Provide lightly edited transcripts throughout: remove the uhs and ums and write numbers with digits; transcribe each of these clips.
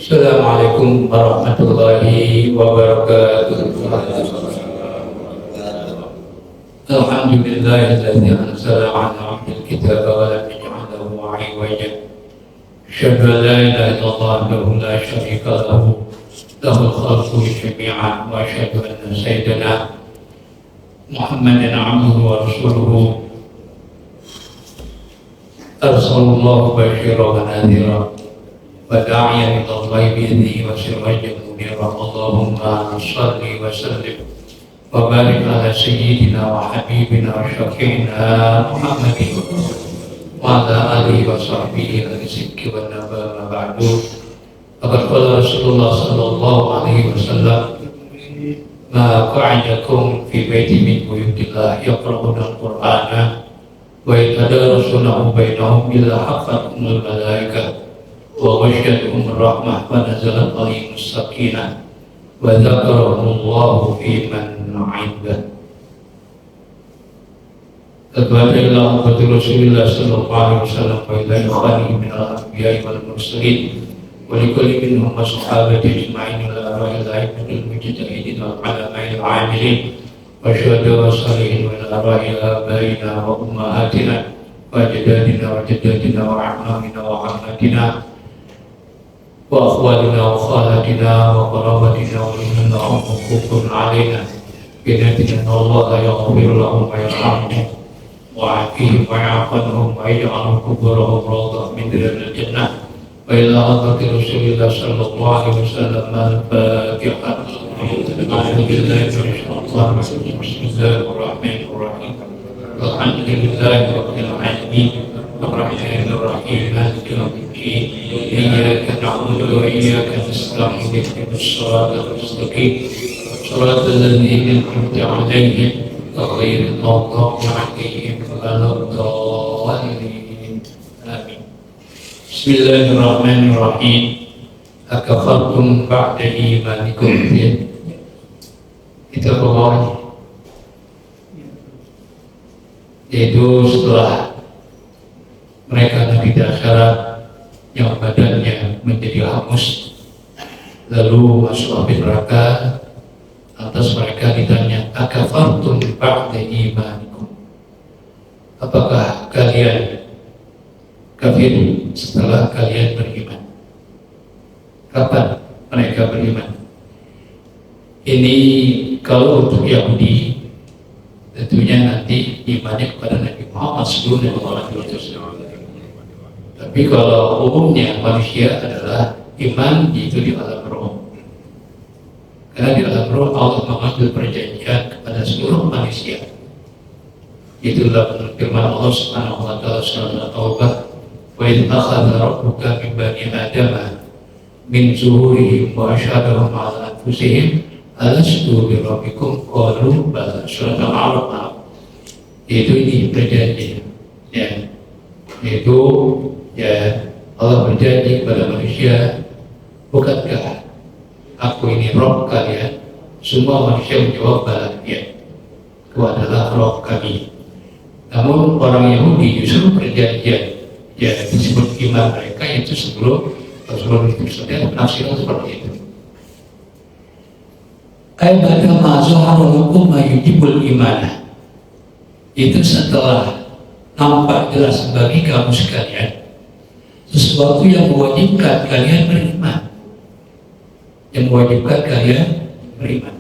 Assalamualaikum warahmatullahi wabarakatuh. Alhamdulillahilladzi anzala 'ala 'abdihi al-kitaba wa lam yaj'alhu 'iwajan. Asyhadu an la ilaha illallah wahdahu la syarika lahu, lahul khalqu jami'an, wa asyhadu anna sayyidana Muhammadan 'abduhu wa rasuluhu. Arsalallahu basyiran wa nadhiran وداعيا إلى الله بإذنه وسراجا منيرا. اللهم صل وسلم وبارك على سيدنا وحبيبنا وشفيعنا محمد وعلى آله وصحبه الصدق والنبأ. ما بعد، فقد قال رسول الله صلى الله عليه وسلم: ما قعدكم في بيت من بيوت الله يقرؤون القرآن ويتدارسونه بينهم إلا حفتهم الملائكة وغشيتهم الرحمة ونزلت عليهم السكينة وذكرهم الله في من عنده. Kepada Allah Rasulullah sallallahu alaihi wasallam wa ila ikhwanihi min al-anbiya'i wal mursalin wa likulli minhum as-sahabati ajma'in ila arwahil a'immatil mujtahidin wal ulama'il 'amilin wa syuhada wa salihin wa ila arwahil abaina wa ummahatina wa ajdadina wa jaddatina wa a'mamina wa 'ammatina wa akhwalina wa khalatina wa qarabatina wa inna lahum huququn alaina binadina Allah yaghfir lahum wa yarhamhum wa afihim wa ya'afanhum wa yaj'alhum kuburahum rawdah min riyadil jannah. Wa ila hadrati Rasulillah sallallahu alaihi wasallam al-Fatihah. A'udzu billahi minasyaitonir rajim. Bismillahirrahmanirrahim. Alhamdulillahi rabbil alamin. Ar-Rahmanir Rahim. Maliki yaumiddin. إياك نعبد وإياك نستعين اهدنا الصراط المستقيم صراط الذين أنعمت عليهم غير المغضوب عليهم ولا الضالين. آمين. بسم الله الرحمن الرحيم. أكفرتم بعد إيمانكم؟ Kita bermohon, yaitu setelah mereka Nabi Dasyarat yang badannya menjadi hangus lalu masuk api neraka, atas mereka ditanya, akafartum ba'da imanikum, apakah kalian kafir setelah kalian beriman? Kapan mereka beriman? Ini kalau untuk Yahudi tentunya nanti imannya kepada Nabi Muhammad sallallahu alaihi wasallam. Tapi kalau umumnya manusia adalah iman itu di alam roh. Karena di alam roh Allah mengambil perjanjian kepada seluruh manusia. Itulah menurut firman Allah Subhanahu wa taala surah At-Taubah, "Wa idz akhadha rabbuka min bani adama min zuhurihim wa asyhadahum 'ala anfusihim alastu bi rabbikum qalu bala." Surah Al-A'raf. Itu ini perjanjian. Ya. Itu ya, Allah berjanji kepada manusia, bukankah aku ini Rob kalian? Semua manusia menjawab, ya, aku adalah Rob kami. Namun orang Yahudi justru perjanjian, ya, disebut iman mereka itu sebelum Rasulullah SAW menafsirkan seperti itu. Aibada ma'zuharulakum ma'yujibul imanah. Itu setelah nampak jelas bagi kamu sekalian sesuatu yang mewajibkan kalian beriman, yang mewajibkan kalian beriman.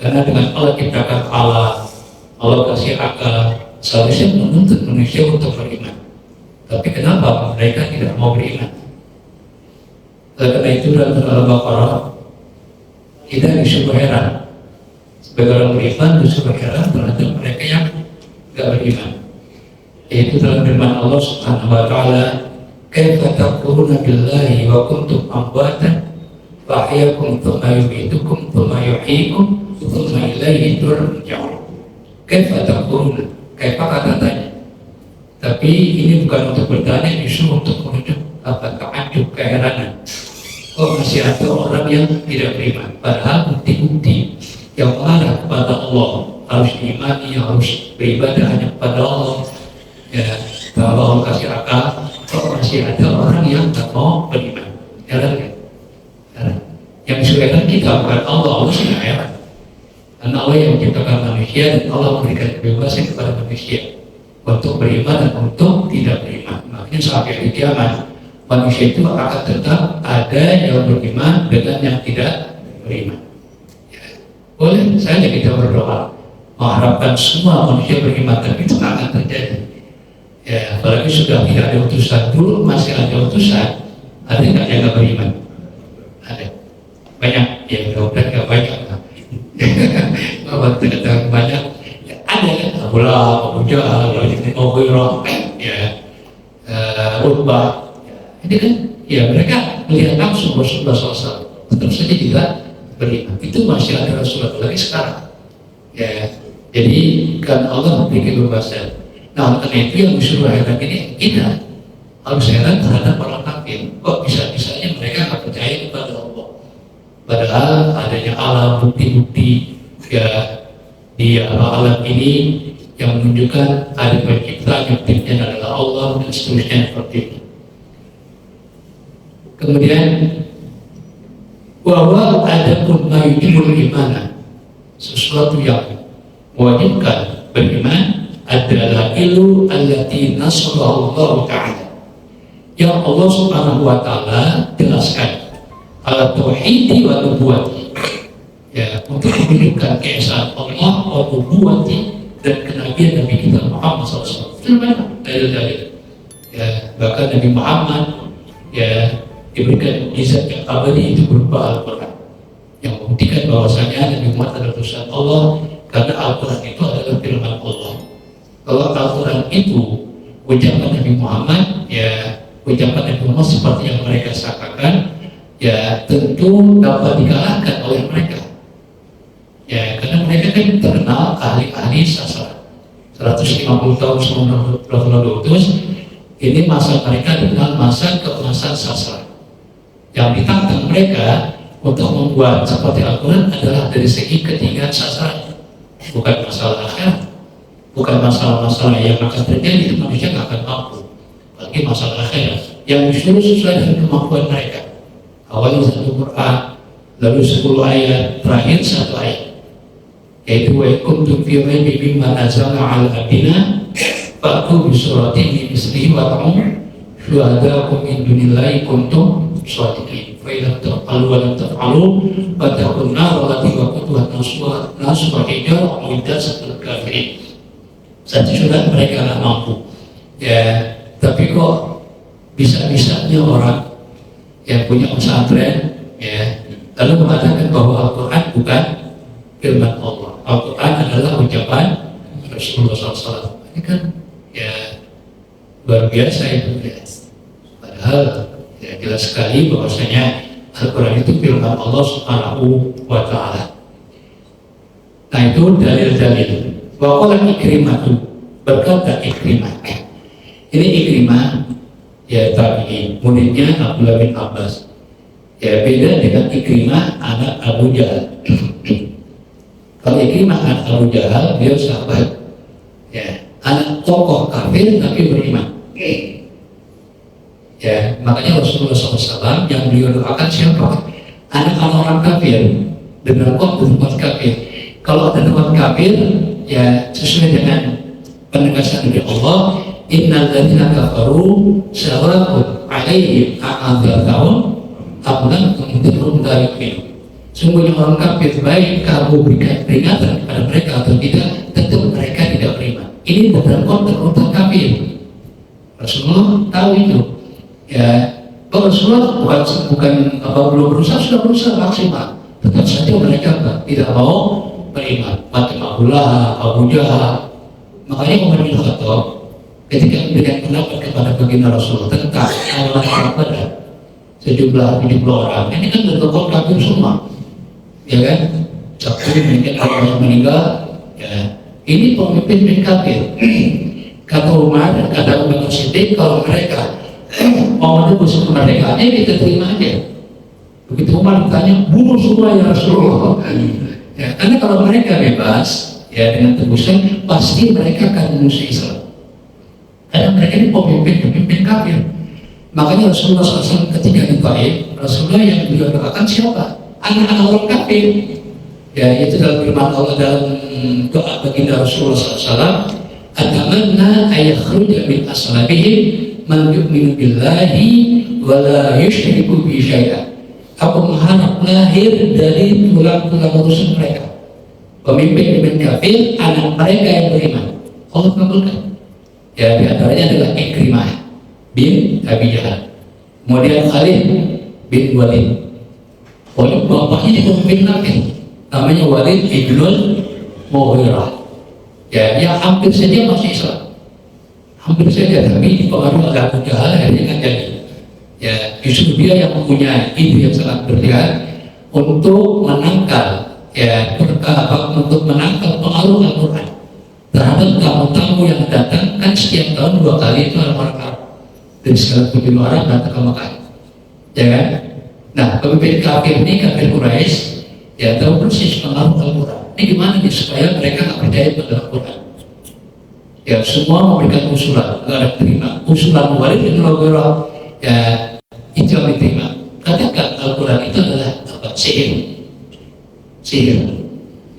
Karena dengan Allah ciptakan Allah kasih akal, seharusnya menuntut manusia untuk beriman. Tapi kenapa mereka tidak mau beriman? Karena itu dalam Al-Baqarah kita disuruh heran. Sebagai orang beriman disuruh heran terhadap mereka yang tidak beriman. Yaitu dalam firman Allah Subhanahu wa taala, kaifa takfuruna billahi wa kuntum amwatan fa ahyakum thumma yumitukum thumma yuhyikum thumma ilaihi turja'un. Kaifa takfuruna, kaifa kata tanya. Tapi ini bukan untuk bertanya, justru untuk menunjuk apa keajub, keheranan. Oh, masih ada orang yang tidak beriman, padahal bukti-bukti yang mengarah kepada Allah harus diimani, harus beribadah hanya kepada Allah. Ya, kalau Allah kasih akal, kok masih ada orang yang tak mau beriman? Heran kan? Yang disuruhkan kita bukan Allah. Allah sudah heran. Karena Allah yang menciptakan manusia dan Allah memberikan kebebasan kepada manusia untuk beriman dan untuk tidak beriman. Makanya sampai di kiamat manusia itu akan tetap ada yang beriman dengan yang tidak beriman. Ya. Boleh saja kita berdoa mengharapkan semua manusia beriman, tapi itu akan terjadi. Ya, apalagi sudah tidak ada utusan. Dulu masih ada utusan, ada nggak yang nggak beriman? Ada banyak, ya mudah-mudahan nggak banyak. Kalau terkadang banyak, ya, ada kan Abu Lahab, Abu Jahal, Mughirah, ya, Utbah. Ini kan, ya mereka melihat langsung Rasulullah SAW, tetap saja tidak beriman. Itu masih ada Rasulullah lagi sekarang. Ya, jadi kan Allah memberi kebebasan. Nah, karena itu yang disuruh heran ini kita harus heran terhadap orang kafir. Kok bisa-bisanya mereka nggak percaya kepada Allah? Padahal adanya alam bukti-bukti ya di alam ini yang menunjukkan ada pencipta, yang penciptanya adalah Allah dan seterusnya seperti itu. Kemudian bahwa ada pun mayujibul imana, sesuatu yang mewajibkan beriman adalah ilu allati nasrallahu ta'ala, yang Allah subhanahu wa ta'ala jelaskan ala tauhidi wa nubuwati, ya, untuk menunjukkan keesaan Allah wa nubuwati dan kenabian Nabi kita Muhammad SAW. Itu banyak dalil-dalil. Ya, bahkan Nabi Muhammad ya diberikan mukjizat yang abadi itu berupa Al-Quran yang membuktikan bahwasanya Nabi Muhammad adalah utusan Allah, karena Al-Quran itu adalah firman Allah. Kalau Al-Quran itu ucapan Nabi Muhammad, ya ucapan Nabi Muhammad seperti yang mereka sangkakan, ya tentu dapat dikalahkan oleh mereka. Ya, karena mereka kan terkenal ahli-ahli sastra. 150 tahun sebelum Rasulullah diutus, ini masa mereka dikenal masa keemasan sastra. Yang ditantang mereka untuk membuat seperti Al-Quran adalah dari segi ketinggian sastra, bukan masalah akhirat, bukan masalah-masalah yang akan terjadi, itu manusia nggak akan mampu. Bagi masalah akhirat yang disuruh sesuai dengan kemampuan mereka. Awalnya satu Quran, lalu 10 ayat, terakhir 1 ayat, yaitu wa kuntum fi raibin mimma nazzalna 'ala abdina fa'tu bi suratin min mislihi wa ta'um syuhada'akum min dunillahi kuntum shadiqin fa idza taf'alu wa lam taf'alu fattaqun nar allati waquduha an-nas wal hijarah uiddat kafirin. Satu surat mereka nggak mampu, ya, tapi kok bisa-bisanya orang yang punya pesantren, ya, lalu mengatakan bahwa Al-Quran bukan firman Allah. Al-Quran adalah ucapan Rasulullah SAW. Ini kan, ya, luar biasa itu, ya. Padahal, ya, jelas sekali bahwasanya Al-Quran itu firman Allah Subhanahu wa Ta'ala. Nah, itu dalil-dalil. Bahwa Ikrimah itu berkata Ikrimah. Ini Ikrimah, ya, tabi'in, muridnya Abdullah bin Abbas. Ya, beda dengan Ikrimah anak Abu Jahal. Kalau Ikrimah anak Abu Jahal, dia sahabat, ya, anak tokoh kafir tapi beriman. Ya, makanya Rasulullah SAW yang beliau doakan siapa? Anak-anak orang kafir dengan kok berbuat kafir. Kalau ada berbuat kafir, ya sesuai dengan penegasan dari Allah, innal ladzina kafaru sawa'un 'alaihim a'adzartahum am lam tunzirhum la yu'minun. Sungguhnya orang kafir, baik kamu berikan peringatan kepada mereka atau tidak, tentu mereka tidak beriman. Ini dalam konteks orang kafir. Rasulullah tahu itu. Ya, kalau Rasulullah belum berusaha, sudah berusaha maksimal. Tetap saja mereka tidak mau beriman. Macam Abu Lahab, Abu Jahal. Makanya Umar bin Khattab ketika memberikan pendapat kepada baginda Rasulullah tentang orang Badar, sejumlah 70 orang, ini kan bertokoh kafir semua, ya kan? Satu mungkin orang yang meninggal, ya. Ini pemimpin kafir. Kata Umar, kata Abu Bakar Siddiq, kalau mereka mau menebus kemerdekaannya, kita terima aja. Begitu Umar ditanya, bunuh semua ya Rasulullah. Ya, karena kalau mereka bebas, ya dengan tebusan, pasti mereka akan memusuhi Islam. Karena mereka ini pemimpin kafir. Makanya Rasulullah SAW ketika di Taif, Rasulullah yang beliau doakan siapa? anak-anak orang kafir. Ya, itu dalam firman Allah dalam doa baginda Rasulullah SAW, atamanna ayakhruja min aslabihim man yu'minu billahi wa la yushriku bi syai'an. Aku mengharap lahir dari tulang-tulang rusuk mereka, pemimpin kafir, anak mereka yang beriman. Allah kabulkan. Ya, di antaranya adalah Ikrimah bin Abi Jahal, kemudian Khalid bin Walid. Oleh bapaknya juga pemimpin kafir, namanya Walid ibnul Mughirah. Ya, yang hampir saja masih Islam, hampir saja, tapi dipengaruhi oleh Abu Jahal akhirnya kan jadi. Ya, justru dia yang mempunyai ide yang sangat berlebihan untuk menangkal, ya, untuk menangkal pengaruh Al-Quran terhadap tamu-tamu yang datang. Kan setiap tahun 2 kali itu orang Arab dari segala penjuru Arab datang ke Mekah, ya kan? Nah, pemimpin kafir ini, kafir Quraisy, ya, tahu persis pengaruh Al-Quran. Ini gimana nih supaya mereka nggak percaya pada Al-Quran? Ya, semua memberikan usulan, nggak ada terima. Usulan Walid bin Mughirah, ya, itu yang diterima. Katakan Al-Quran itu adalah apa? Sihir.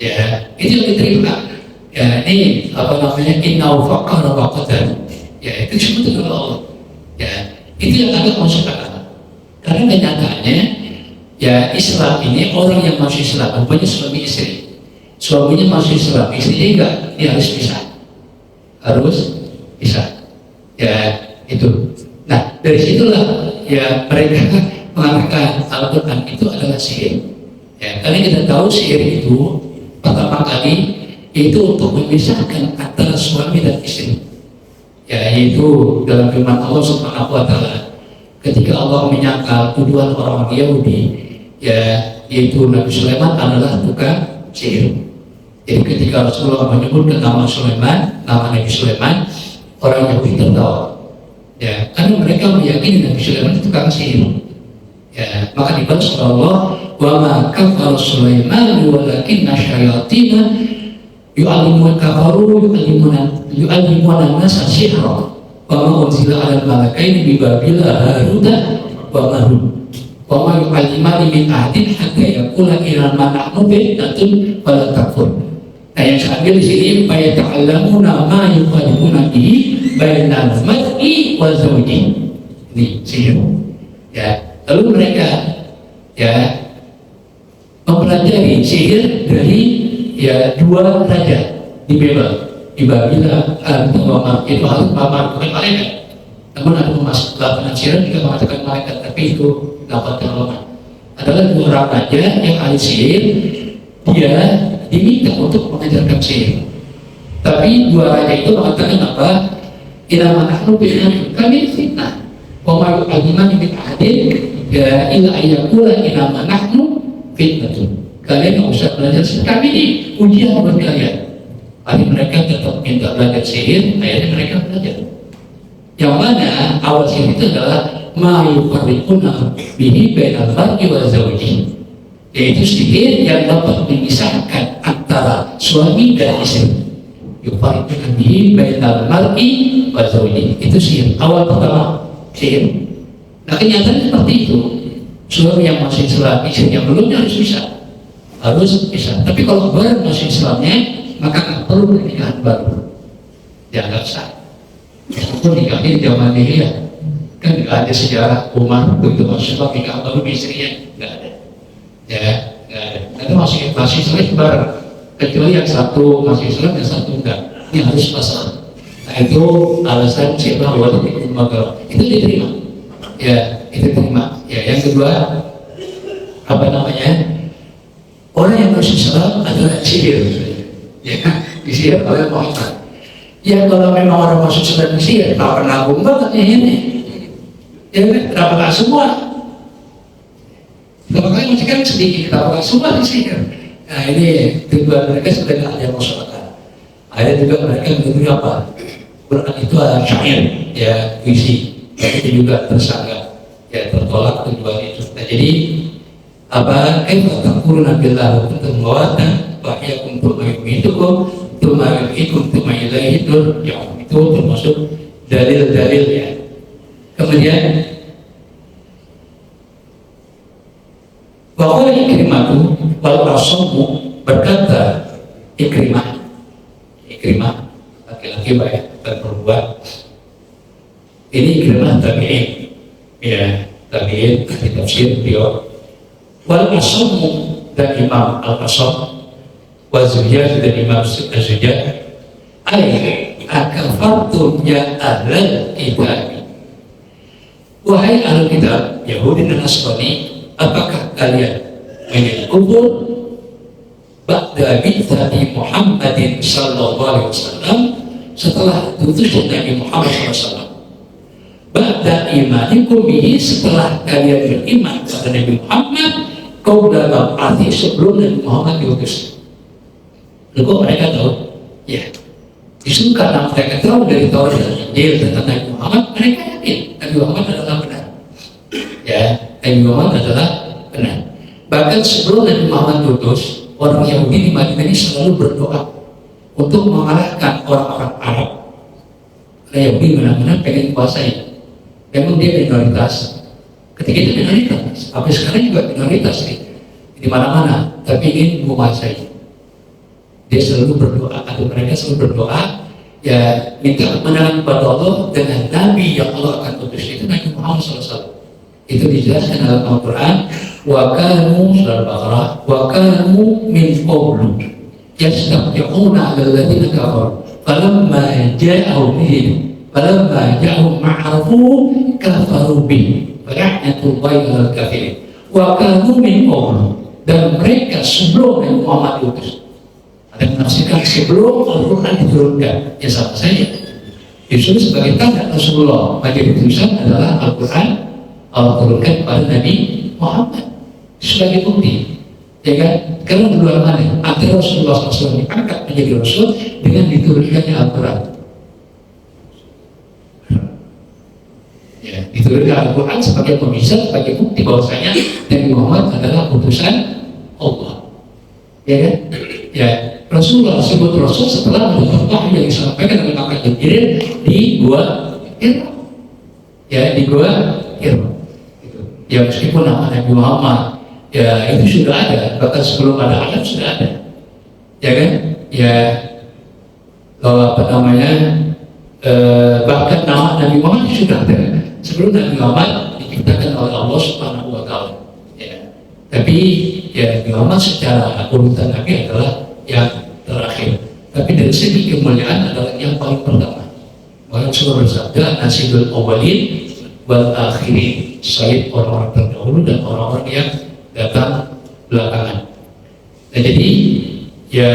Ya, itu yang diterima. Ya, ini apa namanya? Innau faqara wa qadar. Ya, itu disebut oleh Allah. Ya, itu yang agak masuk akal. Karena kenyataannya, ya, Islam ini orang yang masih Islam, rupanya suami istri. Suaminya masih Islam, istrinya enggak, dia harus pisah. Harus pisah. Ya, itu. Nah, dari situlah ya mereka mengatakan Al-Quran itu adalah sihir. Ya, karena kita tahu sihir itu pertama kali itu untuk memisahkan antara suami dan istri. Ya, yaitu dalam firman Allah Subhanahu wa Ta'ala, ketika Allah menyangkal tuduhan orang Yahudi, ya, yaitu Nabi Sulaiman adalah tukang sihir. Jadi ketika Rasulullah menyebutkan nama Nabi Sulaiman, orang Yahudi tertawa. Ya, karena mereka meyakini Nabi Sulaiman itu tukang sihir. Ya, maka dibalas oleh Allah, wa ma kafara Sulaiman walakinna syayatina yu'allimuna kafaru yu'allimuna nasa sihra wa ma unzila 'alal malakaini bi Babila Haruta wa Marut wa ma yu'allimani min ahadin hatta yaqula inna ma nahnu fitnatun fala takfur. Nah, yang saya ambil di sini, supaya ta'allamuna ma yuqallimuna bihi bainal mar'i wa zawji. Ini sihir. Ya, lalu mereka, ya, mempelajari sihir dari, ya, 2 raja di Babila atau itu harus bukan malaikat. Namun ada penafsiran juga mengatakan malaikat, tapi itu dapat terlalu. Adalah 2 orang raja yang ahli sihir, dia diminta untuk mengajarkan sihir. Tapi 2 raja itu mengatakan apa? Inama nahnu fitnah, kami fitnah. Wa ma yu'allimani min ahadin ya illa ayyakula inama nahnu fitnatun. Kalian nggak usah belajar sihir, kami ini ujian buat kalian. Akhirnya mereka tetap minta belajar sihir, akhirnya mereka belajar. Yang mana awal sihir itu adalah ma yufarriquna bihi bainal mar'i wa zawji, yaitu sihir yang dapat memisahkan antara suami dan istri. Yufarriquna bihi bainal mar'i wa zawji, itu sihir awal pertama sihir. Nah, kenyataan seperti itu. Suami yang masih Islam, istri yang belum harus bisa. Tapi kalau baru masih Islamnya, maka nggak perlu pernikahan baru. Ya, nggak sah. Itu nikahnya di zaman jahiliyah. Kan nggak ada sejarah Umar begitu Rasulullah nikah baru istrinya, nggak ada. Ya, nggak ada. Itu masih Islam bareng. Kecuali yang satu masih Islam, yang satu enggak. Ini harus pasal. Nah, itu alasan siapa Walid bin Mughirah. Itu diterima. Ya, itu diterima. Ya, yang kedua, apa namanya? Orang yang masih Islam adalah sihir. Ya, disihir oleh Muhammad. Ya, kalau memang orang masuk Islam disihir, tak pernah banget ini. Ya, kenapa nggak semua? Kenapa kalian masih kan sedikit, kenapa nggak semua disihir? Nah, ini tujuan mereka sudah nggak ada masyarakat. Ada juga mereka menurut apa? Quran itu adalah syair, ya, puisi. Itu juga tersangka, ya, tertolak tujuan itu. Nah, jadi apa? Kaifa takfuruna billahi wa kuntum amwatan wa ahyakum thumma yumitukum thumma yuhyikum thumma ilaihi turja'un. Itu termasuk dalil-dalilnya. Kemudian bahwa Ikrimah Ikrimatu wal Asamu, berkata Ikrimah laki-laki baik dan perempuan. Ini Ikrimah tabi'in, ya tabi'in di tafsir beliau. Wal Asamu, dan Imam Al-Asam, wa Zujjaj, dan Imam Az-Zujjaj, akafartum ya ahlal kitab, wahai ahlul kitab Yahudi dan Nasrani, apakah kalian menjadi kufur ba'da bi'tsati Muhammadin sallallahu alaihi wasallam, setelah diutusnya Nabi Muhammad SAW, ba'da imanikum bihi, setelah kalian beriman kepada Nabi Muhammad, kau dalam arti sebelum Nabi Muhammad diutus. Lalu mereka tahu? Ya, justru karena mereka tahu dari Taurat dan Injil tentang Nabi Muhammad, mereka yakin Nabi Muhammad adalah benar. Ya, Nabi Muhammad adalah benar. Bahkan sebelum Nabi Muhammad diutus, orang Yahudi di Madinah ini selalu berdoa untuk mengalahkan orang-orang Arab. Karena Yahudi benar-benar pengen kuasai. Memang dia minoritas. Ketika itu minoritas, sampai sekarang juga minoritas di mana-mana, tapi ingin menguasai. Dia selalu berdoa, atau mereka selalu berdoa, ya minta kemenangan kepada Allah dengan Nabi yang Allah akan utus, itu Nabi Muhammad SAW. Itu dijelaskan dalam Al-Quran. Wa kanu, surah Al-Baqarah, wa kanu min qablu yastaqti'una 'ala alladziina kafaru falamma ja'ahum ma'afu kafaru bihi fala'natullahi 'alal kafirin. Wa kanu min qablu, dan mereka sebelum Nabi Muhammad diutus. Ada menafsirkan sebelum Al-Quran diturunkan, ya sama saja. Justru sebagai tanda Rasulullah pada utusan adalah Al-Quran Allah turunkan kepada Nabi Muhammad sebagai bukti, ya kan? Karena dua mana antara Rasulullah SAW diangkat menjadi Rasul dengan diturunkannya Al-Quran. Ya, diturunkan Al-Quran sebagai pemisah, sebagai bukti bahwasanya Nabi Muhammad adalah utusan Allah, ya kan? Ya, Rasulullah disebut Rasul setelah mendapat wahyu yang disampaikan oleh malaikat Jibril di Gua Hira. Ya, di Gua Hira. Ya, meskipun nama Nabi Muhammad ya itu sudah ada, bahkan sebelum ada Adam sudah ada, ya kan? Ya, apa namanya, bahkan nama Nabi Muhammad sudah ada sebelum Nabi Muhammad diciptakan oleh Allah Subhanahu Wa Taala. Ya. Tapi ya Nabi Muhammad secara urutan Nabi adalah yang terakhir. Tapi dari segi kemuliaan adalah yang paling pertama. Maka Rasulullah bersabda, nasidul awalin wal akhirin, saya orang-orang terdahulu dan orang-orang yang datang belakangan. Nah, jadi ya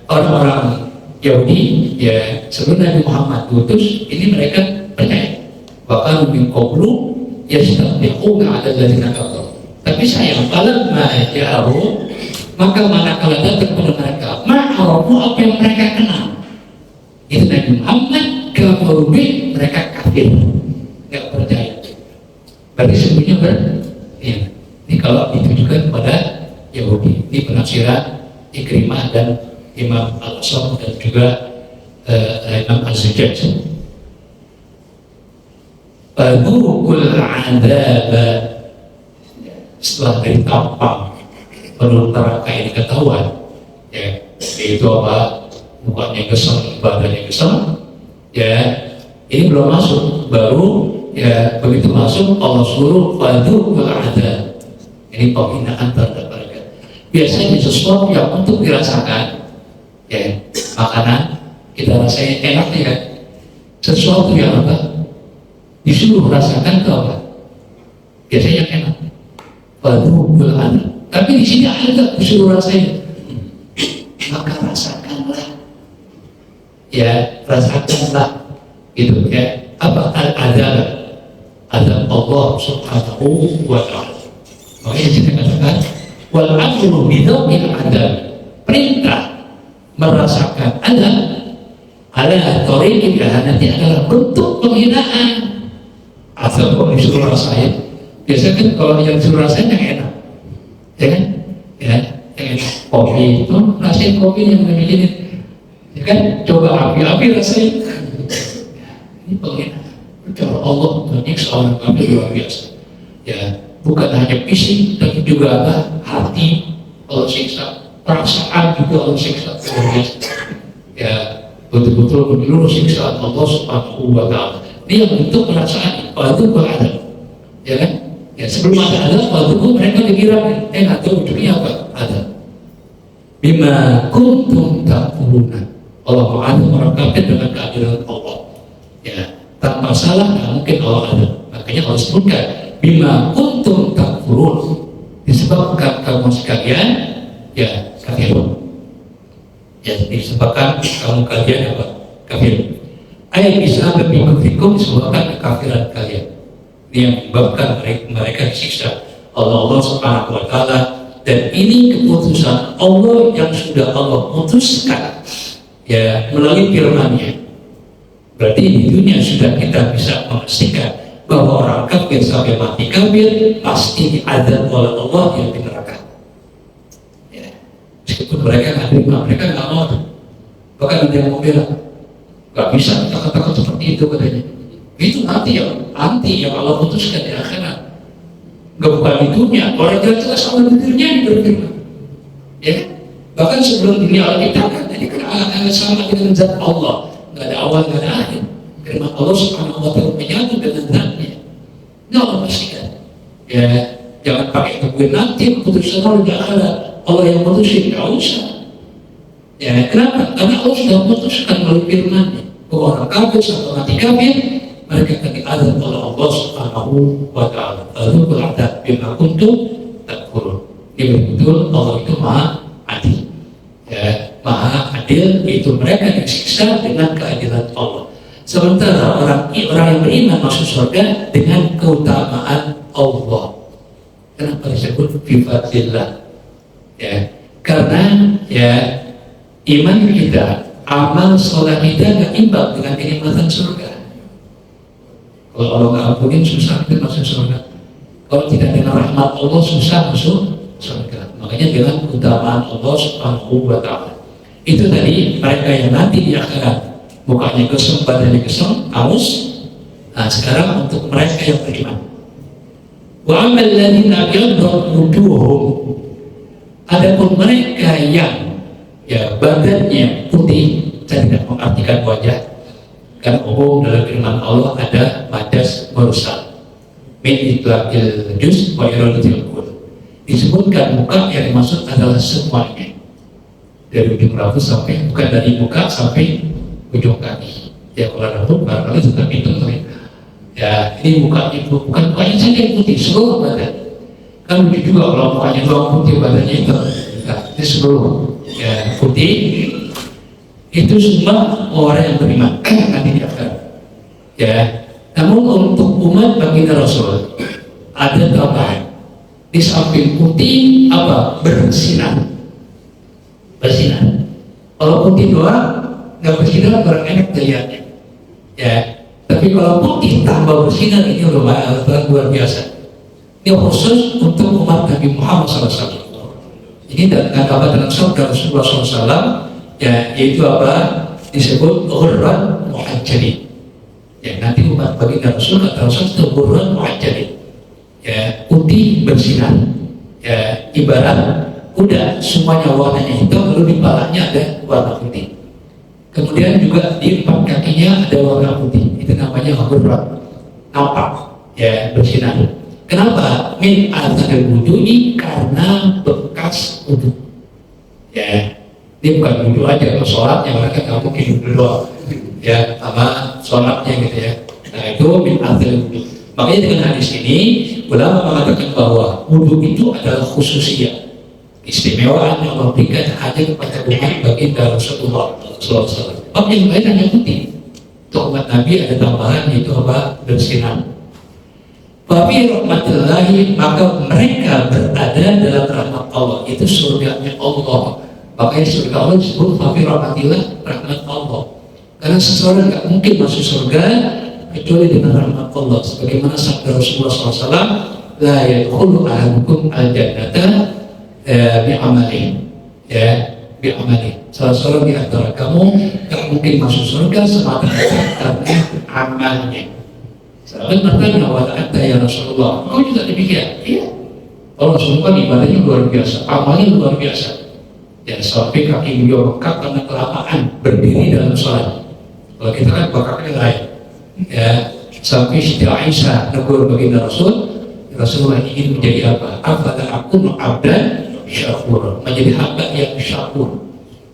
orang-orang Yahudi ya sebelum Nabi Muhammad diutus ini mereka percaya bahkan min qablu yastabiquna 'ala alladziina kafaru. Tapi sayang falamma ja'ahum, maka manakala datang kepada mereka ma'arafu, apa yang mereka kenal, itu Nabi Muhammad, kafaru bih, mereka kafir, nggak percaya. Berarti sebenarnya ya, ini kalau ditujukan kepada Yahudi, ini penafsiran Ikrimah dan Imam Al-Asam dan juga Imam Az-Zujjaj. Fadhuqul 'adzaba, setelah dari tampang penuh neraka yang ketahuan, ya, yaitu apa, mukanya kesel, badannya kesel, ya, ini belum masuk, baru ya begitu masuk Allah suruh fadhuqul 'adzab. Ini penghinaan terhadap mereka. Biasanya sesuatu yang untuk dirasakan, ya, makanan kita rasanya enak ya kan, sesuatu yang apa disuruh rasakan itu apa, biasanya yang enak, fadhuqul 'adzab. Tapi di sini ada disuruh rasain, maka rasakanlah, ya rasakanlah, gitu ya. Apa al-adzab? Adzab Allah Subhanahu Wa Taala. Makanya kita katakan wal amru bidzaqil adzab, perintah merasakan adzab ala tariqil ihanati adalah bentuk penghinaan. Asal kok disuruh rasain, biasanya kan kalau yang disuruh rasain yang enak, ya kan? Ya, yang enak. Kopi itu rasain kopi yang begini, ya kan? Coba api-api rasain. Ini penghinaan. Kalau Allah menyiksa orang kafir luar biasa. Ya, bukan hanya fisik, tapi juga apa? Hati. Allah siksa, perasaan juga Allah siksa. Ya, betul-betul menyeluruh siksaan Allah Subhanahu wa Ta'ala. Dia bentuk perasaan, waktu ada, ya kan? Ya, sebelum ada waktu mereka dikira, nggak tahu ujungnya apa? Ada. Bima kuntum takfuruna. Allah ada orang kafir dengan keadilan Allah. Ya, tanpa salah nggak mungkin Allah ada. Makanya Allah sebutkan bima kuntum takfurun, disebabkan kamu sekalian ya kafir. Ya, disebabkan kamu kalian apa? Kafir. Ayat bisa lebih kufrikum, disebabkan kekafiran kalian. Ini yang menyebabkan mereka disiksa Allah Subhanahu wa Ta'ala. Dan ini keputusan Allah yang sudah Allah putuskan ya melalui firman-Nya. Berarti di dunia sudah kita bisa memastikan bahwa orang kafir sampai mati kafir pasti diazab oleh Allah yang di neraka. Ya. Meskipun mereka nggak terima, mereka nggak mau. Bahkan ada yang mau bilang, nggak bisa kata-kata seperti itu katanya. Itu nanti yang Allah putuskan di akhirat. Nggak bukan di dunia, orang jelas sama di dunia berfirman. Ya, bahkan sebelum dunia Allah diciptakan, jadi kan sama dengan zat Allah. Nggak ada awal, nggak ada akhir. Karena Allah Subhanahu wa Ta'ala menyatu dengan zatnya. Ini Allah pastikan. Ya, jangan pakai kemudian nanti keputusan Allah di akhirat. Allah yang putusin, nggak usah. Ya, kenapa? Karena Allah sudah memutuskan melalui firman-Nya bahwa orang kafir sampai mati kafir mereka akan diazab oleh Allah Subhanahu wa Ta'ala. Lalu beradab bima kuntum takfurun. Ini betul Allah itu Maha Adil. Ya, Maha Adil itu mereka disiksa dengan keadilan Allah. Sementara orang yang beriman masuk surga dengan keutamaan Allah. Kenapa disebut bifadillah? Ya, karena ya iman kita, amal sholat kita nggak imbang dengan kenikmatan surga. Kalau Allah nggak ampunin susah kita masuk surga. Kalau tidak dengan rahmat Allah susah masuk surga. Makanya dengan keutamaan Allah Subhanahu wa Ta'ala. Itu tadi mereka yang nanti di akhirat mukanya kesem, badannya kesem, haus. Nah, sekarang untuk mereka yang beriman. Wa amal ladzina yahdud wujuhum. Adapun mereka yang ya badannya putih, saya tidak mengartikan wajah. Karena umum dalam firman Allah ada majas mursal. Min itlaqil juz wa iradatil kull. Disebutkan muka yang dimaksud adalah semuanya. Dari ujung rambut sampai, bukan dari muka sampai ujung kaki. Ya kalau rambut barangkali sudah pintu ya ini muka itu bukan mukanya saja yang putih, seluruh badan. Kan begitu juga kalau mukanya doang putih, badannya itu ini seluruh ya putih. Itu semua orang yang beriman nanti di akhirat. Ya, namun untuk umat baginda Rasul ada tambahan. Di samping putih apa? Bersinar. Bersinar. Kalau putih doang nggak bersinar, kurang enak dilihatnya. Ya, tapi kalau putih tambah bersinar ini luar biasa. Ini khusus untuk umat Nabi Muhammad SAW. Ini dengan surga Rasulullah SAW. Ya, yaitu apa? Disebut ghurran muhajjalin. Ya, nanti umat baginda Rasul kata Rasul itu ghurran muhajjalin. Ya, putih bersinar. Ya, ibarat kuda semuanya warnanya hitam, lalu di palanya ada warna putih. Kemudian juga di empat kakinya ada warna putih. Itu namanya ghurran. Nampak, ya, bersinar. Kenapa? Min athari wudu'i, karena bekas wudu. Ya. Ini bukan wudhu aja, kalau sholatnya mereka nggak mungkin wudhu ya sama sholatnya gitu ya. Nah itu min athari wudhu. Makanya dengan hadis ini ulama mengatakan bahwa wudhu itu adalah khususiyah, istimewaan yang Allah berikan hanya kepada umat baginda Rasulullah SAW. Yang lain hanya putih. Untuk umat Nabi ada tambahan yaitu apa? Bersinar. Tapi rahmatullahi, maka mereka berada dalam rahmat Allah. Itu surganya Allah. Makanya surga Allah disebut Fafi rahmatillah, rahmat Allah. Karena seseorang tidak mungkin masuk surga kecuali dengan rahmat Allah. Sebagaimana sabda Rasulullah SAW, la yadkhulu ahadukum al-jannata bi'amalihi. Ya, bi'amalihi. Salah seorang di antara kamu tidak mungkin masuk surga semata-mata karena amalnya. Sahabat bertanya, wa ta'ata ya Rasulullah, kau juga demikian? Iya. Allah Rasulullah ibadahnya luar biasa, amalnya luar biasa. Ya, sampai kaki beliau bengkak karena kelamaan berdiri dalam sholat. Kalau kita kan bengkaknya lain. Ya, sampai Siti Aisyah negur baginda Rasul, Rasulullah ingin menjadi apa? Afala akunu abdan syakur, menjadi hamba yang syakur.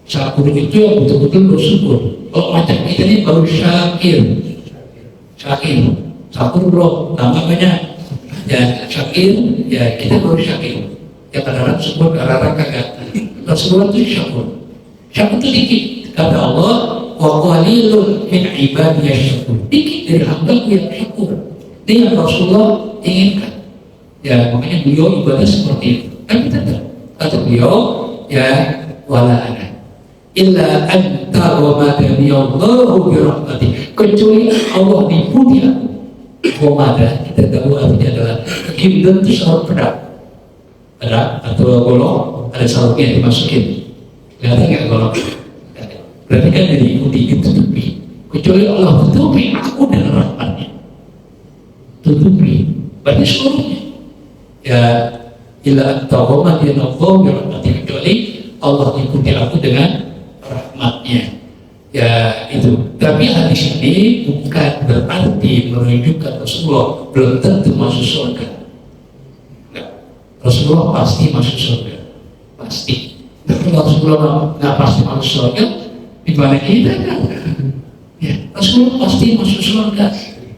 Syakur itu yang betul-betul bersyukur. Kalau macam kita ini baru syakir. Syakur bro, namanya ya syakir, ya kita baru syakir. Ya kadang-kadang syukur, kadang-kadang kagak. Rasulullah itu syakur. Syakur itu dikit. Kata Allah, wa qalilun min ibadiyah syakur. Dikit dari hamba yang syakur. Ini yang Rasulullah inginkan. Ya makanya beliau ibadah seperti itu. Kan kita tahu. Kata beliau, ya wala ana illa anta wa madani Allahu bi rahmatih. Kecuali Allah dipuji aku. Wa madah kita tahu artinya adalah himdan itu syarat pedang. Ada atau golok, ada sarungnya yang dimasukin. Kelihatan nggak golok? Berarti kan dari ikuti tutupi. Kecuali Allah tutupi aku dengan rahmatnya. Tutupi. Berarti seluruhnya. Ya, ila antahoma dia nafsu birahmati, kecuali Allah ikuti aku dengan rahmatnya. Ya itu. Tapi hadis ini bukan berarti menunjukkan Rasulullah belum tentu masuk surga. Rasulullah pasti masuk surga, pasti. Tapi Rasulullah nggak pasti masuk surga, gimana kita kan? Ya, Rasulullah pasti masuk surga.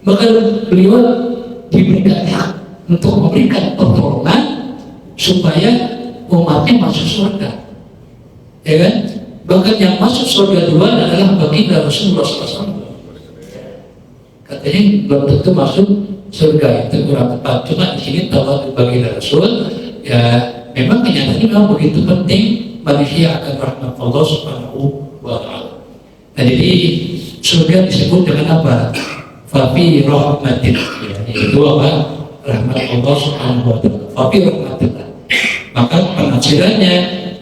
Bahkan beliau diberikan hak untuk memberikan pertolongan supaya umatnya masuk surga, ya kan? Bahkan yang masuk surga duluan adalah baginda Rasulullah SAW. Katanya belum tentu masuk surga, itu kurang tepat. Cuma di sini tahu baginda Rasul, ya memang kenyataannya memang begitu penting manusia akan rahmat Allah Subhanahu wa Ta'ala. Nah, jadi surga disebut dengan apa? Fafi rahmatin, ya, itu apa? Rahmat Allah Subhanahu wa Ta'ala. Fafi rahmatin. Maka penafsirannya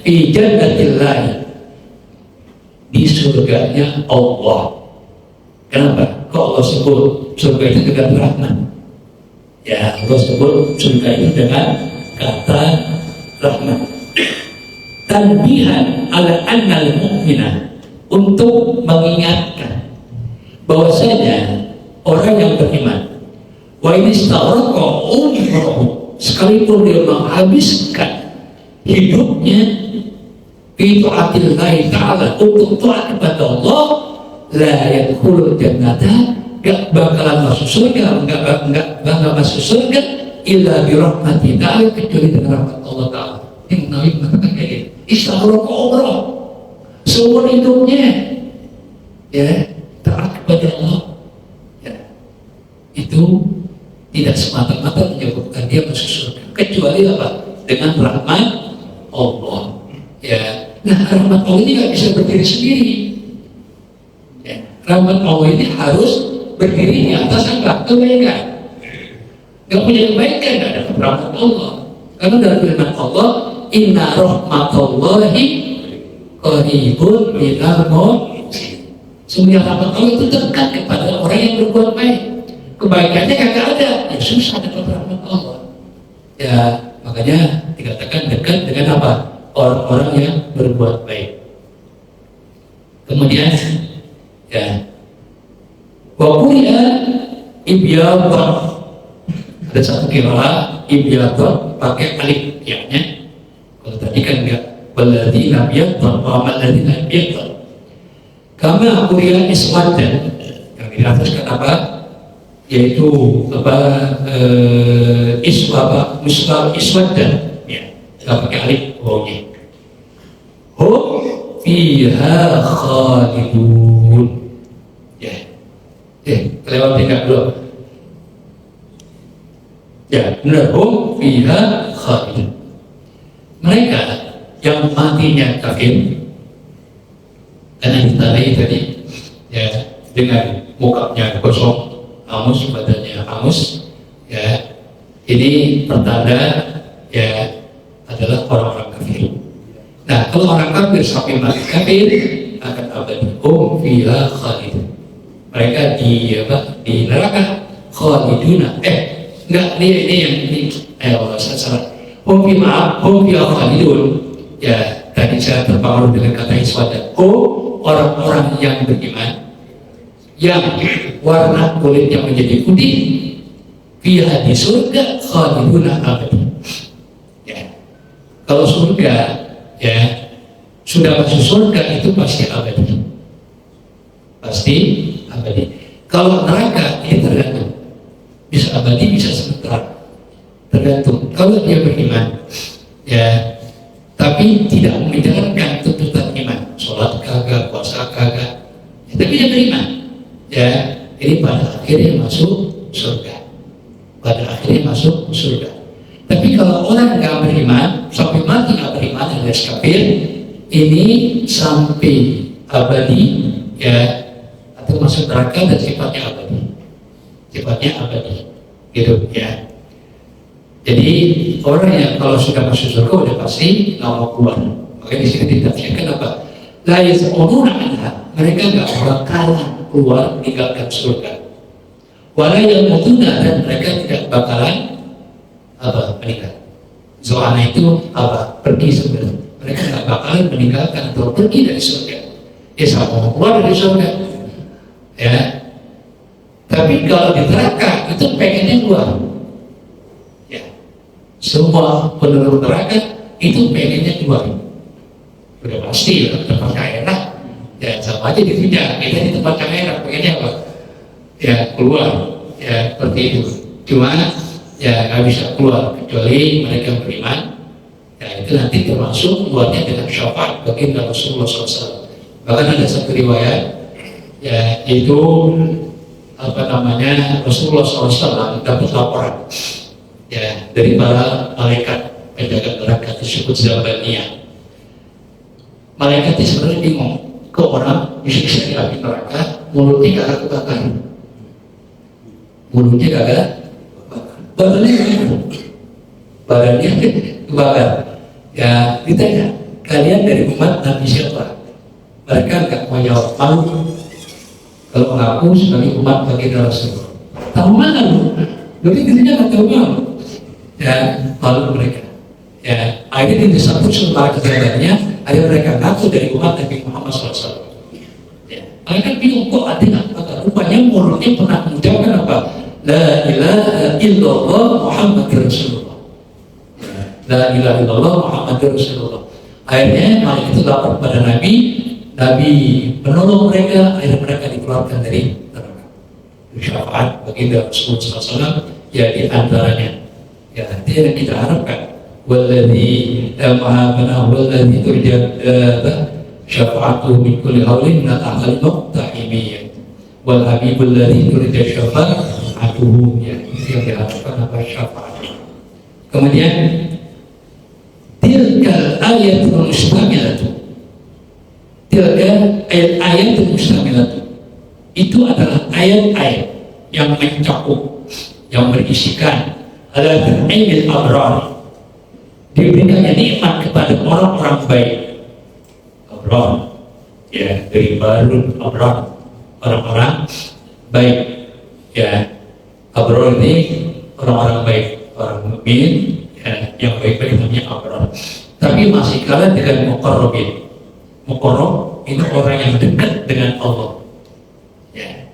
fi jannatillah, di surganya Allah. Kenapa? Kok Allah sebut surga itu dengan rahmat? Ya, Allah sebut surga itu dengan kata rahmat. Tanbihan ala annal mu'minah, untuk mengingatkan bahwasanya orang yang beriman, wa ini istaghraqo umrohu, sekalipun dia menghabiskan hidupnya fi ta'atillahi ta'ala, untuk taat kepada Allah, la yadkhulul jannata, gak bakalan masuk surga, gak masuk surga illa bi rahmati ta'ala, kecuali dengan rahmat Allah Ta'ala. Yang Nabi mengatakan kayak gini, istaghraqo umroh, seumur hidupnya ya taat kepada Allah, ya, itu tidak semata-mata menyebabkan dia masuk surga, kecuali apa? Dengan rahmat Allah. Ya, nah rahmat Allah ini nggak bisa berdiri sendiri. Ya, rahmat Allah ini harus berdiri di atas apa? Kebaikan. Nggak punya kebaikan, nggak ada rahmat Allah. Karena dalam firman Allah, inna rahmatallahi qaribun minal muhsinin. Semuanya rahmat Allah itu dekat kepada orang yang berbuat baik. Kebaikannya kagak ada, ya susah dapat rahmat Allah. Ya, makanya dikatakan dekat dengan apa? Orang-orang yang berbuat baik. Kemudian ya, wa quri'a ibyadha, ada satu qiraah ibyadha pakai alif ya-nya. Kalau tadi kan enggak, walladzina biyadha wa alladzina biyadha. Kama quri'a iswaddan, yang di atas kan apa? Yaitu apa? Iswaddan, ya, enggak pakai alif wawnya. Hum fiha khalidun. Ya, kelewat tingkat dulu. Ya, benar. Hum fiha khalidun. Mereka yang matinya kafir, karena ditandai tadi, ya, dengan mukanya kosong, angus, badannya angus, ya, ini pertanda, ya, adalah orang-orang kafir. Nah, kalau orang kafir sampai mati kafir akan abadi. Fiha khalidun. Mereka di neraka khaliduna. Enggak, ini yang ini. Salah. hum fiha khalidun. Ya, tadi saya terpengaruh dengan kata iswadan. Orang-orang yang beriman, yang warna kulitnya menjadi putih, fiha di surga khaliduna abadi. Ya, kalau surga, ya sudah masuk surga itu pasti abadi, pasti abadi. Kalau neraka ini tergantung, bisa abadi bisa sementara, tergantung. Kalau dia beriman, ya tapi tidak menjalankan tuntutan iman, sholat kagak, puasa kagak, ya, tapi dia beriman, ya ini pada akhirnya masuk surga, pada akhirnya masuk surga. Tapi kalau orang nggak beriman sampai mati nggak beriman alias kafir, ini sampai abadi, ya atau masuk neraka dan sifatnya abadi, gitu ya. Jadi orang yang kalau sudah masuk surga udah pasti nggak mau keluar. Makanya di sini ditafsirkan apa? La yas'uruna anha, mereka nggak bakalan keluar meninggalkan surga. Wala yamutuna, dan mereka tidak bakalan meninggal. Zoana itu pergi sebenarnya. Mereka nggak bakalan meninggalkan atau pergi dari surga. Sama mau keluar dari surga. Ya. Tapi kalau di neraka itu pengennya keluar. Semua penduduk neraka itu pengennya keluar. Udah pasti ya, tempat yang enak. Ya sama aja di dunia, kita di tempat yang enak pengennya apa? Ya keluar, ya seperti itu. Cuma ya nggak bisa keluar kecuali mereka beriman. Ya itu nanti termasuk keluarnya dengan syafaat baginda Rasulullah SAW. Bahkan ada satu riwayat, ya itu Rasulullah SAW dapat laporan, ya dari para malaikat penjaga neraka disebut Zabaniyah. Malaikatnya sebenarnya bingung, ke orang disiksa di api neraka, mulutnya kagak kebakar, badannya kebakar. Ya ditanya, kalian dari umat Nabi siapa? Mereka nggak mau jawab, malu. Kalau mengaku sebagai umat baginda Rasulullah, tahu mana lu? Jadi intinya nggak tahu malu. Ya malu mereka. Ya akhirnya disambut sama kejahatannya, ada mereka ngaku dari umat Nabi Muhammad SAW. Ya, mereka bingung kok artinya apa? Rupanya mulutnya pernah mengucapkan apa? La ilaha illallah Muhammadur Rasulullah. La ilaha illallah Muhammadur Rasulullah. Akhirnya malaikat itu lapor pada Nabi menolong mereka, akhirnya mereka dikeluarkan dari neraka. Syafaat baginda Rasulullah SAW, ya di antaranya. Ya, itu yang kita harapkan. Walladzi walladzi turjat syafa'atuhu min kulli hawlin min al-ahli muqtahimiyyah. Wal habibul ladzi turjat syafa'atuhu, ya itu yang diharapkan apa? Syafaat. Kemudian tilkal ayatul mustamilatu, ayatul mustamilatu itu adalah ayat-ayat yang mencakup, yang berisikan ala ta'imil abrar, diberikannya nikmat kepada orang-orang baik. Abrar, ya dari barun abrar, orang-orang baik. Ya abrar ini orang-orang baik, orang mukmin, ya, yang baik-baik namanya abrar. Tapi masih kalah dengan muqarrabin. Muqarrab ini orang yang dekat dengan Allah. Ya,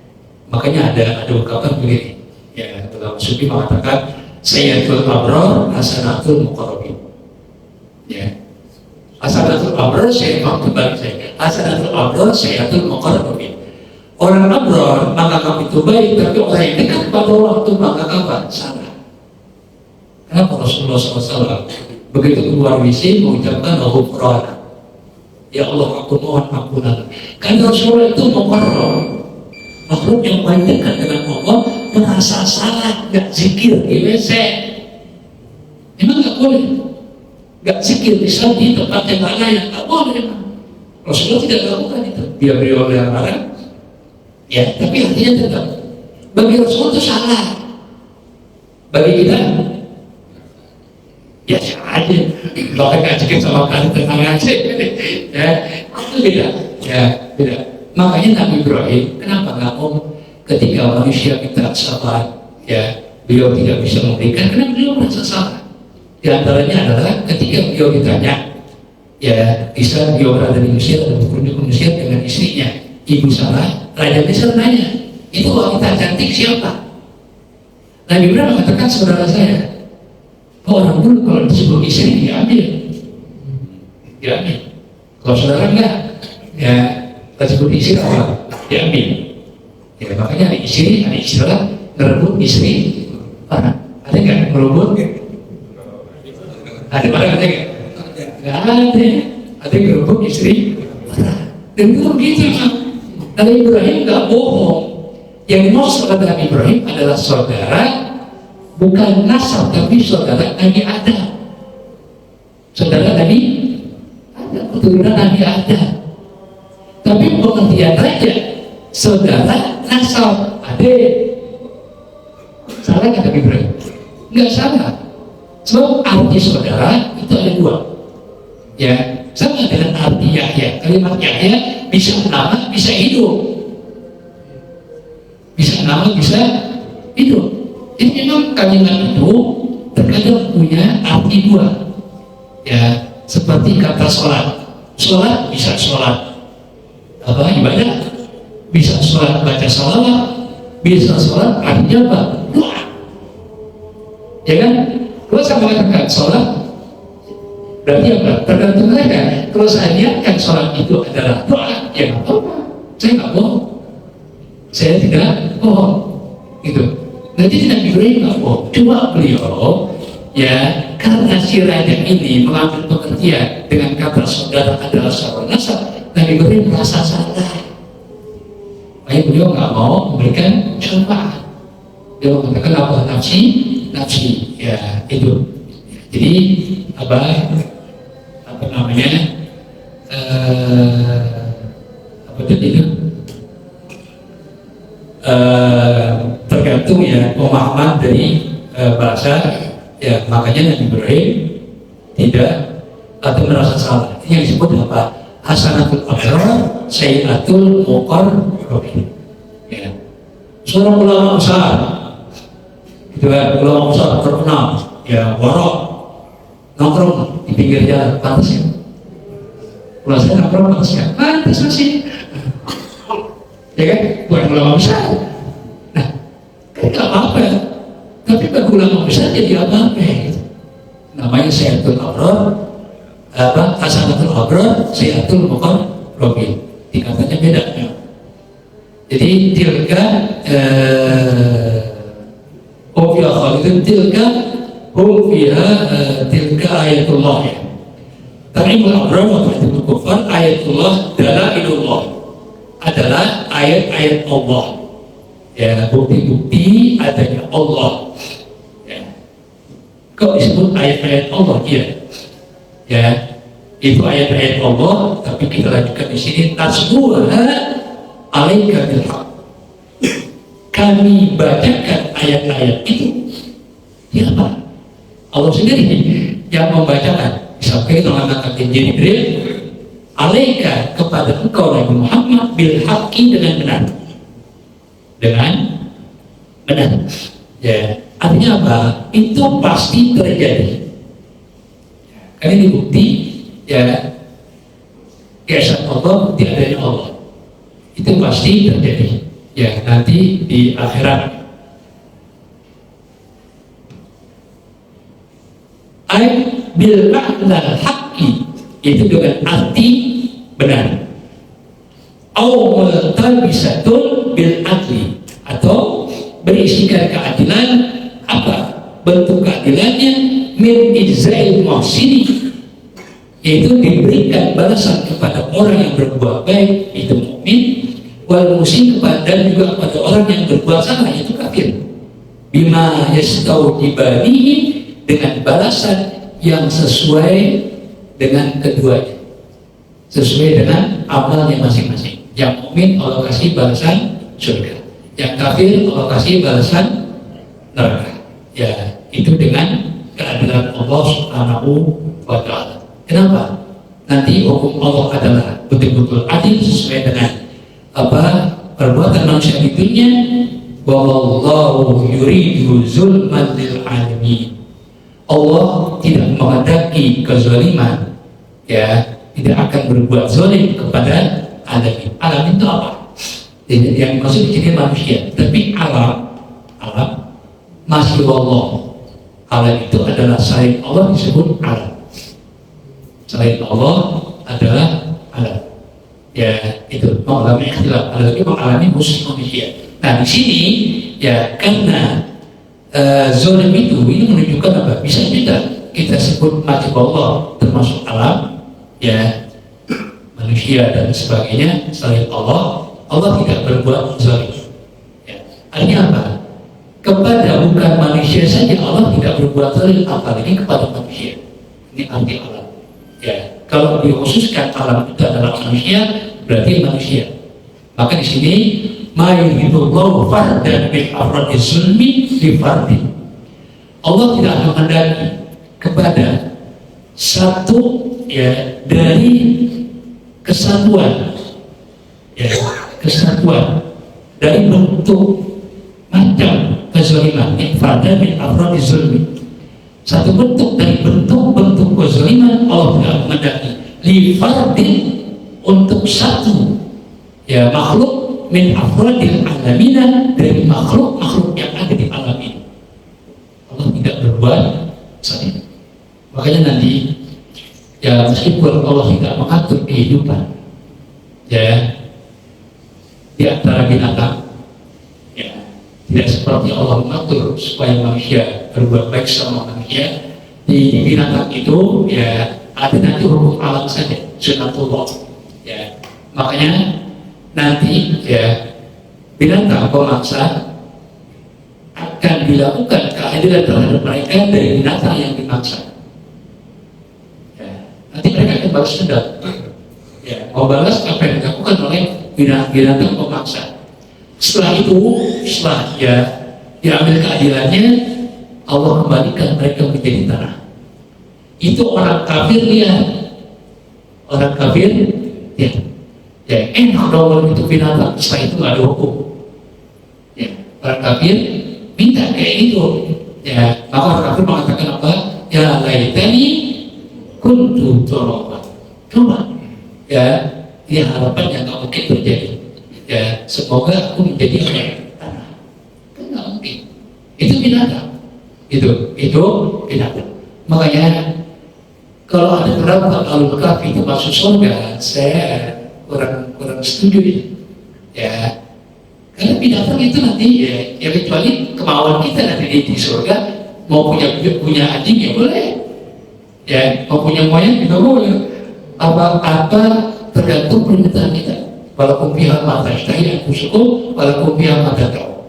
makanya ada ungkapan begini. Ya, Imam Sufi mengatakan sayyatul abrar hasanatul muqarrabin. Ya, hasanatul abrar saya kembali saya. Hasanatul abrar sayyatul muqarrabin. Orang abrar maka kamu itu baik, tapi orang yang dekat pada Allah itu maka kamu salah. Kenapa Rasulullah SAW begitu keluar WC mengucapkan ghufrana, ya Allah aku mohon ampunan. Karena Rasulullah itu muqarrab, makhluk yang paling dekat dengan Allah, merasa salah, gak zikir di WC. Emang gak boleh, gak zikir bisa di tempat yang lain, gak boleh. Rasulullah tidak lakukan itu. Dia beliau yang larang, ya tapi artinya tetap bagi Rasulullah itu salah. Bagi kita ya aja, bahkan gak zikir sama kali tenang aja. Ya itu beda, ya beda. Makanya Nabi Ibrahim kenapa nggak mau ketika manusia minta syafaat, ya beliau tidak bisa memberikan karena beliau merasa salah. Di antaranya adalah ketika beliau ditanya, ya bisa beliau berada di Mesir dan berkunjung ke Mesir dengan istrinya, Ibu Sarah, Raja Mesir nanya, itu wanita cantik siapa? Nabi Ibrahim mengatakan saudara saya. Orang dulu kalau disebut istri diambil. Kalau saudara enggak, ya disebut istri apa? Diambil. Ya makanya ada istilah ngerebut istri orang. Ada nggak ngerebut? Ada orang ada nggak? Nggak ada. Ada yang ngerebut istri orang. Dan itu begitu. Nabi Ibrahim nggak bohong. Yang dimaksud kata Nabi Ibrahim adalah saudara, bukan nasab, tapi saudara Nabi Adam. Saudara Nabi ada, keturunan Nabi Adam. Tapi pengertian raja, saudara nasab, adik. Salah kata Nabi Ibrahim? Enggak salah. Sebab arti saudara itu ada dua. Ya, sama dengan arti Yahya. Kalimat Yahya bisa nama, bisa hidup. Bisa nama, bisa hidup. Jadi memang kalimat itu terkadang punya arti dua. Ya, seperti kata sholat. Sholat bisa sholat apa ibadah, bisa sholat baca salawat, bisa sholat artinya apa? Doa. Ya kan? Kalau saya mengatakan sholat berarti apa? Tergantung mereka. Kalau saya niatkan sholat itu adalah doa, ya nggak apa-apa. Saya nggak bohong. Saya tidak bohong. Gitu. Nanti Nabi Ibrahim nggak bohong. Cuma beliau ya karena si raja ini mengambil pengertian dengan kata saudara adalah saudara nasab, Nabi Ibrahim merasa salah. Makanya beliau nggak mau memberikan contoh. Dia mengatakan apa? Nafsi, ya itu. Jadi apa namanya? Apa itu? Tergantung ya pemahaman dari bahasa. Ya, makanya Nabi Ibrahim tidak atau merasa salah. Ini yang disebut apa? Hasanatul abrar, sayyiatul muqarrabin. Ya. Seorang ulama besar, gitu kan? Ulama besar terkenal, ya warok, nongkrong di pinggir jalan, pantas ya? Kalau saya nongkrong pantas ya? Pantas masih. Ya kan? Bukan ulama besar. Nah, kan nggak apa-apa ya. Tapi bagi ulama besar jadi apa-apa gitu. Namanya sayyatul abrar, hasanatul abrar, sayyiatul muqarrabin. Tingkatannya beda ya. Jadi tilka fiha khalidun, tilka fiha tilka ayatullah ya. Tarimul abrar wa tahtimul kufar, ayatullah dalailullah adalah ayat-ayat Allah. Ya, bukti-bukti adanya Allah. Ya. Kok disebut ayat-ayat Allah? Ya, itu ayat-ayat Allah. Tapi kita lanjutkan di sini. Tasbuha alaika bil haq. Kami bacakan ayat-ayat itu. Siapa? Allah sendiri yang membacakan. Disampaikan oleh Nabi Jibril. Alaika kepada engkau Nabi Muhammad bil haqqi dengan benar. Dengan benar, ya artinya apa? Itu pasti terjadi. Karena ini bukti, ya keesaan Allah, bukti adanya Allah. Itu pasti terjadi. Ya nanti di akhirat. Ay bil ma'na haqqi, itu dengan arti benar. Au multabisatun bil adli, atau berisikan keadilan. Apa bentuk keadilannya? Min izzail muhsini, yaitu diberikan balasan kepada orang yang berbuat baik, itu mukmin, wal musyi, dan juga kepada orang yang berbuat salah, itu kafir. Bima yastawjibanihi, dengan balasan yang sesuai dengan keduanya, sesuai dengan amalnya masing-masing. Yang mukmin Allah kasih balasan surga, yang kafir Allah kasih balasan neraka. Ya, itu dengan keadilan Allah Subhanahu wa ta'ala. Kenapa? Nanti hukum Allah adalah betul-betul adil sesuai dengan apa perbuatan manusia di dunia. Wallahu yuridu zulman lil alamin. Allah tidak menghendaki kezaliman, ya, tidak akan berbuat zalim kepada alamin. Alamin itu apa? Yang maksud di sini manusia, tapi alam masih Allah. Alam itu adalah selain Allah disebut alam. Selain Allah adalah alam. Ya, itu mengalami ikhtilaf, apalagi mengalami musuh manusia. Nah, di sini ya karena zalim itu ini menunjukkan apa? Bisa kita sebut masih Allah termasuk alam, ya, manusia dan sebagainya selain Allah. Allah tidak berbuat zalim. Ya. Artinya apa? Kepada bukan manusia saja Allah tidak berbuat zalim, apalagi kepada manusia. Ini arti alam. Ya. Kalau dikhususkan alam itu adalah manusia, berarti manusia. Maka di sini mayuridullahu fardan min afradiz zulmi li fardin. Allah tidak menghendaki kepada satu, ya, dari kesatuan, ya, kesatuan dari bentuk macam kezaliman, fardan min afradiz zulmi. Satu bentuk dari bentuk-bentuk kezaliman Allah tidak menghendaki li fardin, untuk satu, ya, makhluk min afradil alamina, dari makhluk-makhluk yang ada di alam ini. Allah tidak berbuat zalim. Makanya nanti, ya, meskipun Allah tidak mengatur kehidupan, ya, di antara binatang, ya, tidak seperti Allah mengatur supaya manusia berbuat baik sama manusia. Di binatang itu, ya, ada nanti hukum alam saja, sunatullah. Ya, makanya nanti, ya, binatang pemaksa akan dilakukan keadilan terhadap mereka dari binatang yang dimaksa. Ya, nanti mereka akan balas dendam. Ya, mau balas apa yang dilakukan oleh binatang pemaksa. Setelah itu, setelah, ya, diambil keadilannya, Allah kembalikan mereka menjadi tanah. Itu orang kafir lihat, orang kafir, ya, enak dong itu binatang, setelah itu nggak ada hukum. Ya, orang kafir minta kayak gitu. Ya, maka orang kafir mengatakan apa? Ya, laitani kuntu turaban. Coba, ya, harapan yang nggak mungkin terjadi. Ya, semoga aku menjadi tanah. Kan nggak mungkin. Itu binatang. Itu binatang. Makanya kalau ada pendapat Ahlul Kahfi itu masuk surga, saya kurang setuju ya. Karena binatang itu nanti, ya kecuali kemauan kita nanti di surga, mau punya anjing ya boleh, ya, mau punya moyang juga boleh. Apa tergantung permintaan kita. Walaupun pihak mata istahil aku suku, walaupun pihak mata tahu.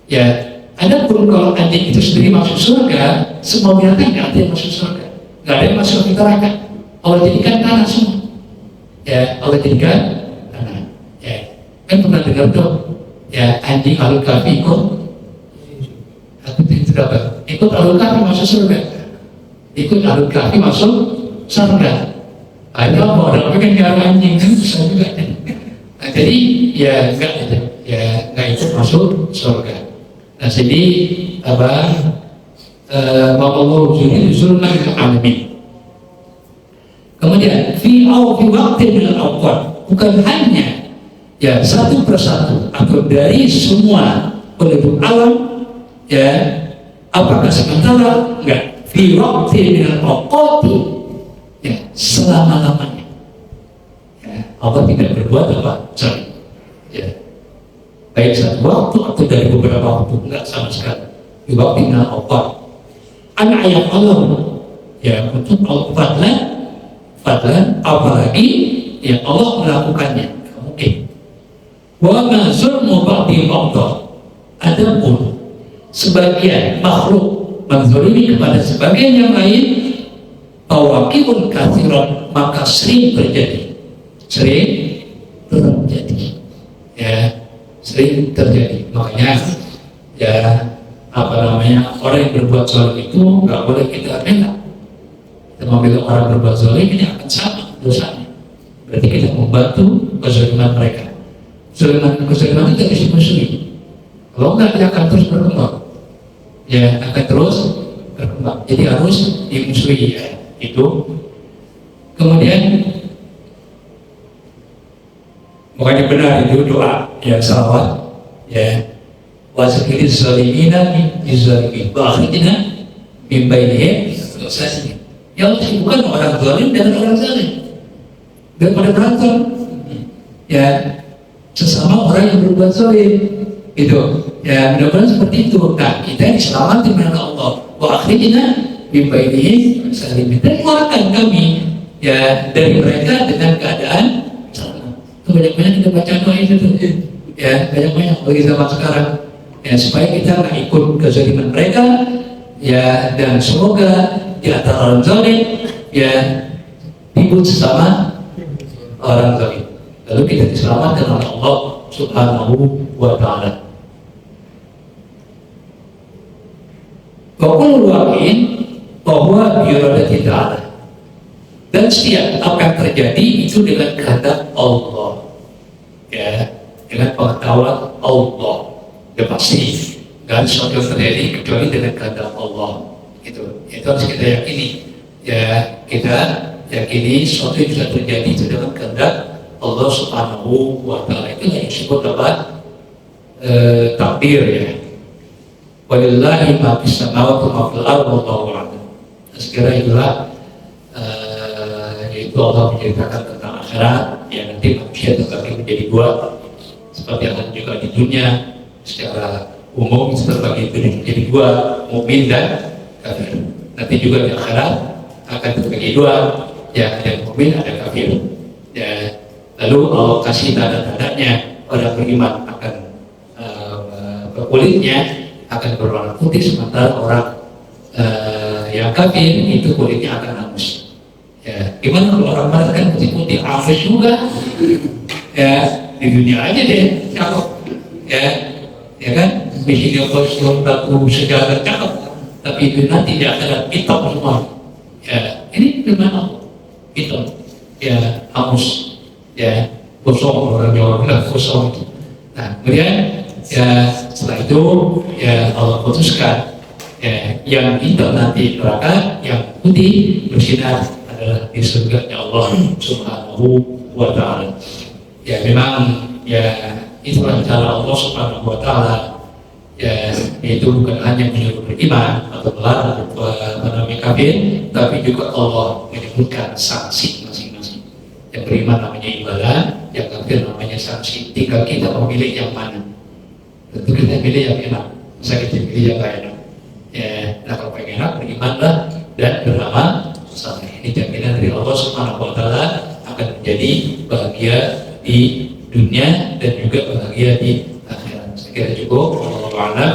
Ya, adapun kalau anjing itu sendiri masuk surga, semua binatang nggak ada yang masuk surga. Nggak ada yang masuk ke neraka. Allah jadikan tanah semua. Ya, Allah jadikan tanah. Ya, kan pernah dengar tuh, ya, anjing Ahlul Kahfi ikut. Aku tidak apa. Ikut Ahlul Kahfi masuk surga. Ikut Ahlul Kahfi masuk surga. Ada apa? Orang pengen nyari anjing kan susah juga. Nah, jadi ya nggak ikut masuk surga. Nah, jadi apa? Allah juri zulman lil alamin. Kemudian fi waqtin min al-awqat, bukan hanya, ya, satu persatu atau dari semua penduduk alam, ya, apakah sementara? Enggak. Fi waqtin min al-awqat, ya, selama-lamanya. Ya, Allah tidak berbuat apa? Zalim. Ya. Baik satu waktu atau dari beberapa waktu, enggak sama sekali. Fi waqtin min al-awqat. Ayat Allah, ya, untuk fadlan, apalagi yang Allah melakukannya, mungkin. Wa ma zulmu ba'di ba'da. Adapun sebagian makhluk menzalimi kepada sebagian yang lain, fawaqibun katsiran, maka sering terjadi. Ya, sering terjadi. Makanya, ya, orang yang berbuat zalim itu nggak boleh kita bela. Kita membela orang berbuat zalim ini akan sama dosanya. Berarti kita membantu kezaliman mereka. Kezaliman itu harus dimusuhi. Kalau enggak, dia akan terus berkembang. Ya, akan terus berkembang. berkembang. Jadi harus dimusuhi ya. Itu. Kemudian makanya benar itu doa ya salawat ya. Wasfir zalimina min zalimin wa akhrijna min bainihim dosa. Ya Allah bukan orang zalim dan orang zalim. Daripada berantem ya sesama orang yang berbuat zalim itu ya mudah-mudahan seperti itu. Nah kita diselamatkan oleh Allah wa akhrijna min bainihim zalimin dan keluarkan kami ya dari mereka dengan keadaan selamat. Banyak-banyak kita baca doa itu tuh ya banyak-banyak bagi zaman sekarang ya supaya kita nggak ikut kezaliman mereka ya dan semoga di antara orang zalim ya ribut sesama orang zalim lalu kita diselamatkan oleh Allah Subhanahu wa Ta'ala. Wa kullu waqin bahwa biiradati ta'ala dan setiap apa yang terjadi itu dengan kehendak Allah ya dengan pengetahuan Allah ya pasti nggak ada sesuatu yang terjadi kecuali dengan kehendak Allah itu harus kita yakini ya kita yakini sesuatu yang bisa terjadi itu dengan kehendak Allah Subhanahu wa Ta'ala. Itu yang disebut apa takdir ya walillahi ma fis samawati wa ma fil ardi wallahu a'lam. Sekira itulah yaitu Allah menceritakan tentang akhirat yang nanti manusia terbagi menjadi dua seperti yang juga di dunia secara umum terbagi menjadi dua, mukmin dan kafir. Nanti juga di akhirat akan terbagi dua, ya ada mukmin ada kafir. Ya, lalu Allah kasih tanda-tandanya orang beriman akan kulitnya akan berwarna putih sementara orang yang kafir itu kulitnya akan hangus. Ya, gimana kalau orang barat kan putih-putih hangus juga? Ya, di dunia aja deh cakep. Ya kan? Bikinnya kostum baku sejalan cakep, tapi itu nanti di akhirat hitam semua. Ya, ini gimana? Hitam. Ya, hangus. Ya, kosong orang Jawa bilang kosong. Nah, kemudian ya setelah itu ya Allah putuskan ya yang hitam nanti neraka, yang putih bersinar adalah di surganya Allah Subhanahu wa Ta'ala. Ya memang ya itulah cara Allah Subhanahu wa Ta'ala ya, itu bukan hanya menyuruh beriman atau melarang menamai kafir, tapi juga Allah menyebutkan sanksi masing-masing. Yang beriman namanya ibadah, yang kafir namanya sanksi. Tinggal kita memilih yang mana. Tentu kita pilih yang enak, masa kita pilih yang gak enak. Ya, nah kalau pengen enak berimanlah dan beramal saleh. Ini jaminan dari Allah Subhanahu wa Ta'ala akan menjadi bahagia di dunia dan juga bahagia di akhirat. Saya kira cukup. Wallahu a'lam.